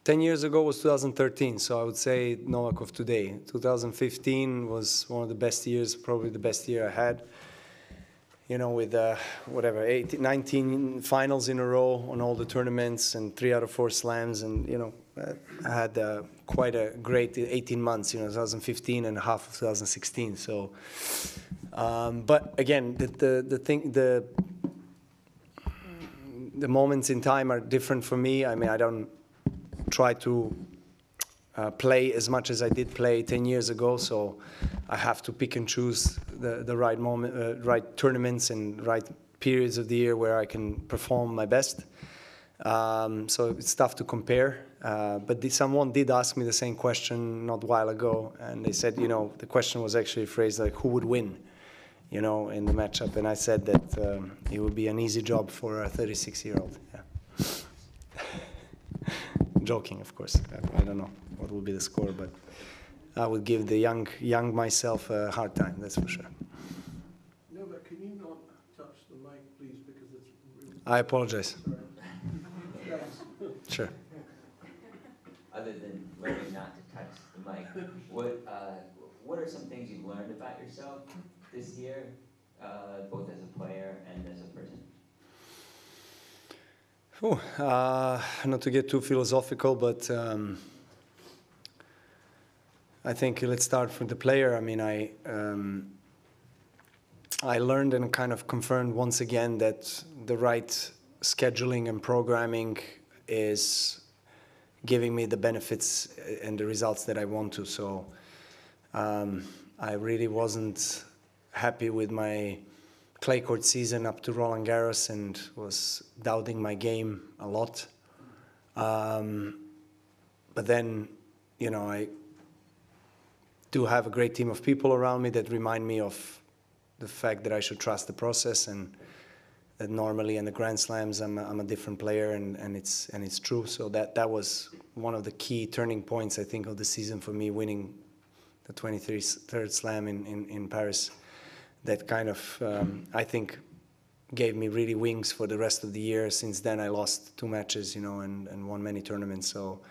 10 years ago was 2013, so I would say Novak of today. 2015 was one of the best years, probably the best year I had. You know, with whatever, 19 finals in a row on all the tournaments and 3 out of 4 slams, and you know, I had quite a great 18 months. You know, 2015 and half of 2016. So, but again, the moments in time are different for me. I mean, I don't try to play as much as I did play 10 years ago, so I have to pick and choose the right moment, right tournaments and right periods of the year where I can perform my best. So it's tough to compare. But someone did ask me the same question not a while ago, and they said, you know, the question was actually phrased like, who would win, you know, in the matchup? And I said that it would be an easy job for a 36-year-old. Yeah. Joking, of course. I don't know what will be the score, but I would give the young myself a hard time, that's for sure. No, but can you not touch the mic, please, because it's really... I apologize. Yes. Sure. Other than learning not to touch the mic, what are some things you've learned about yourself this year, both as a player and as a person? Not to get too philosophical, but I think let's start from the player. I mean, I learned and kind of confirmed once again that the right scheduling and programming is giving me the benefits and the results that I want to. So I really wasn't happy with my clay court season up to Roland Garros and was doubting my game a lot. But then, you know, I do have a great team of people around me that remind me of the fact that I should trust the process, and that normally in the Grand Slams I'm a different player, and it's true. So that was one of the key turning points, I think, of the season for me, winning the 23rd Slam in Paris. That kind of, I think, gave me really wings for the rest of the year. Since then, I lost 2 matches, you know, and won many tournaments. So,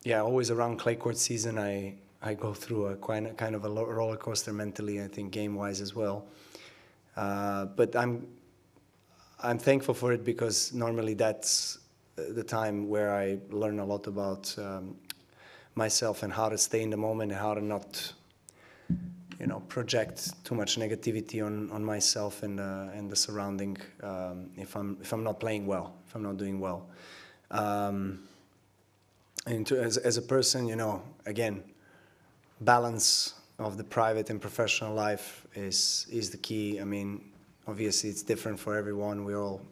yeah, always around clay court season, I go through a kind of a roller coaster mentally, I think, game-wise as well. But I'm thankful for it, because normally that's the time where I learn a lot about myself and how to stay in the moment and how to not, you know, project too much negativity on myself and the surrounding if I'm not playing well, if I'm not doing well. And as a person, you know, again, balance of the private and professional life is the key. I mean, obviously it's different for everyone. We're all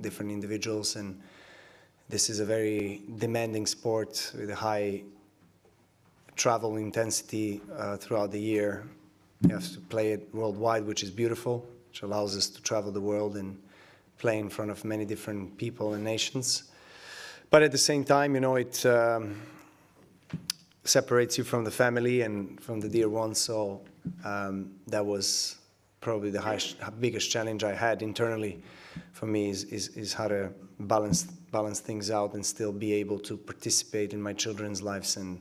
different individuals, and this is a very demanding sport with a high travel intensity throughout the year. You have to play it worldwide, which is beautiful, which allows us to travel the world and play in front of many different people and nations. But at the same time, you know, it separates you from the family and from the dear ones. So that was probably the biggest challenge I had internally for me, is how to balance things out and still be able to participate in my children's lives and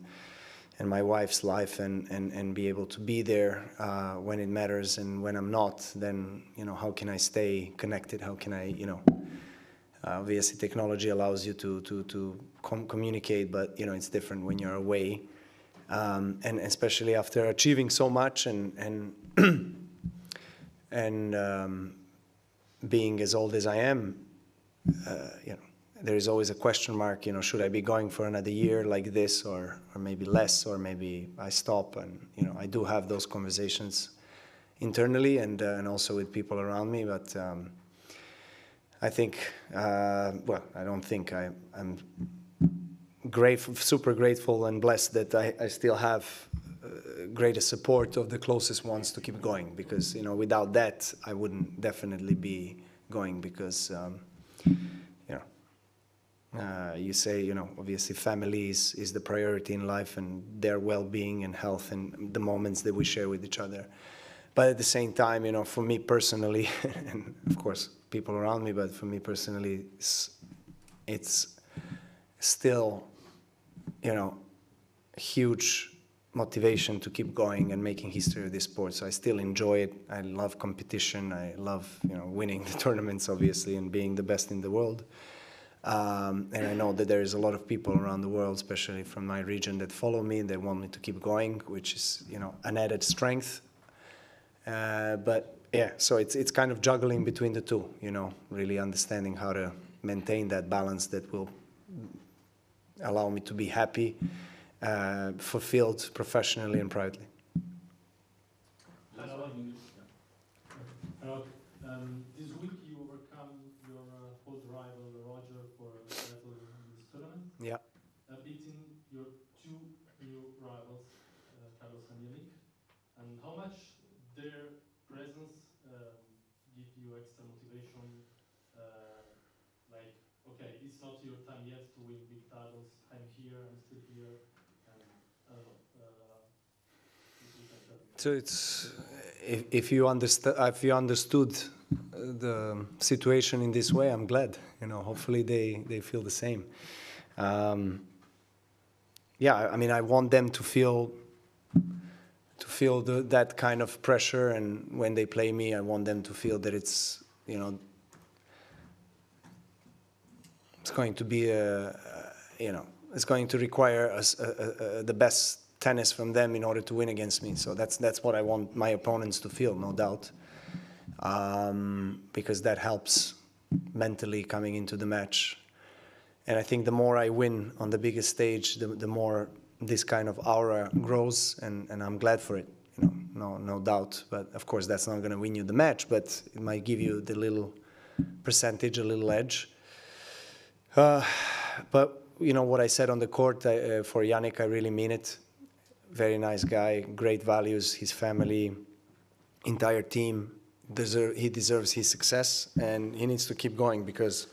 my wife's life, and be able to be there when it matters, and when I'm not, then, you know, how can I stay connected? How can I, you know, obviously technology allows you to communicate, but, you know, it's different when you're away, and especially after achieving so much and being as old as I am, you know, there is always a question mark, you know, should I be going for another year like this, or maybe less, or maybe I stop? And, you know, I do have those conversations internally and also with people around me, but I think, well, I don't think, I'm grateful, super grateful and blessed that I still have greater support of the closest ones to keep going, because, you know, without that, I wouldn't definitely be going, because, you say, you know, obviously family is the priority in life, and their well-being and health and the moments that we share with each other. But at the same time, you know, for me personally, and of course people around me, but for me personally, it's still, you know, huge motivation to keep going and making history of this sport. So I still enjoy it. I love competition. I love, you know, winning the tournaments, obviously, and being the best in the world. And I know that there is a lot of people around the world, especially from my region, that follow me and they want me to keep going, which is, you know, an added strength. But yeah, so it's kind of juggling between the two, you know, really understanding how to maintain that balance that will allow me to be happy, fulfilled professionally and privately. This week you overcome your old rival Roger for a title in this tournament. Yeah. Beating your two new rivals, Carlos and Yannick. And how much their presence give you extra motivation? Like, okay, it's not your time yet to win big titles. I'm here, I'm still here. And I don't know. So it's if you understood the situation in this way, I'm glad. You know, hopefully they feel the same. Yeah, I mean, I want them to feel that kind of pressure, and when they play me, I want them to feel that it's, you know, it's going to be you know, it's going to require the best tennis from them in order to win against me. So that's what I want my opponents to feel, no doubt, because that helps mentally coming into the match. And I think the more I win on the biggest stage, the more this kind of aura grows, and I'm glad for it. You know, no doubt. But of course, that's not going to win you the match, but it might give you the little percentage, a little edge. But you know what I said on the court for Yannick, I really mean it. Very nice guy, great values, his family, entire team. He deserves his success, and he needs to keep going because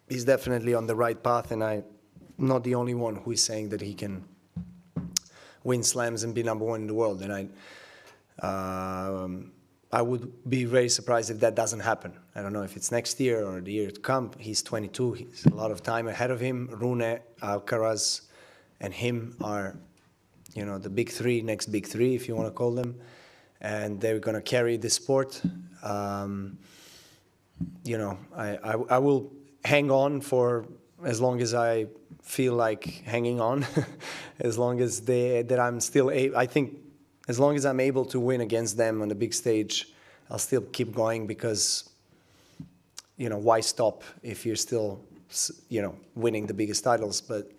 he's definitely on the right path, and I'm not the only one who is saying that he can win slams and be #1 in the world. And I would be very surprised if that doesn't happen. I don't know if it's next year or the year to come. He's 22. He's a lot of time ahead of him. Rune, Alcaraz, and him are, you know, the big three, next big three, if you want to call them. And they're going to carry the sport. You know, I will hang on for as long as I feel like hanging on, as long as that I'm still I think as long as I'm able to win against them on the big stage, I'll still keep going because, you know, why stop if you're still, you know, winning the biggest titles? But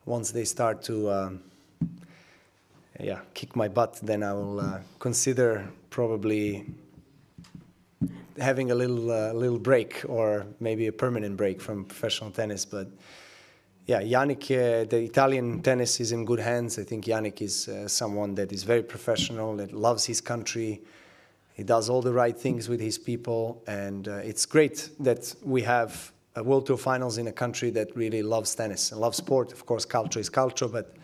once they start to, yeah, kick my butt, then I will consider probably having a little break, or maybe a permanent break from professional tennis. But yeah, Yannick, the Italian tennis is in good hands. I think Yannick is someone that is very professional, that loves his country. He does all the right things with his people, and it's great that we have a World Tour Finals in a country that really loves tennis and loves sport. Of course, culture is culture, but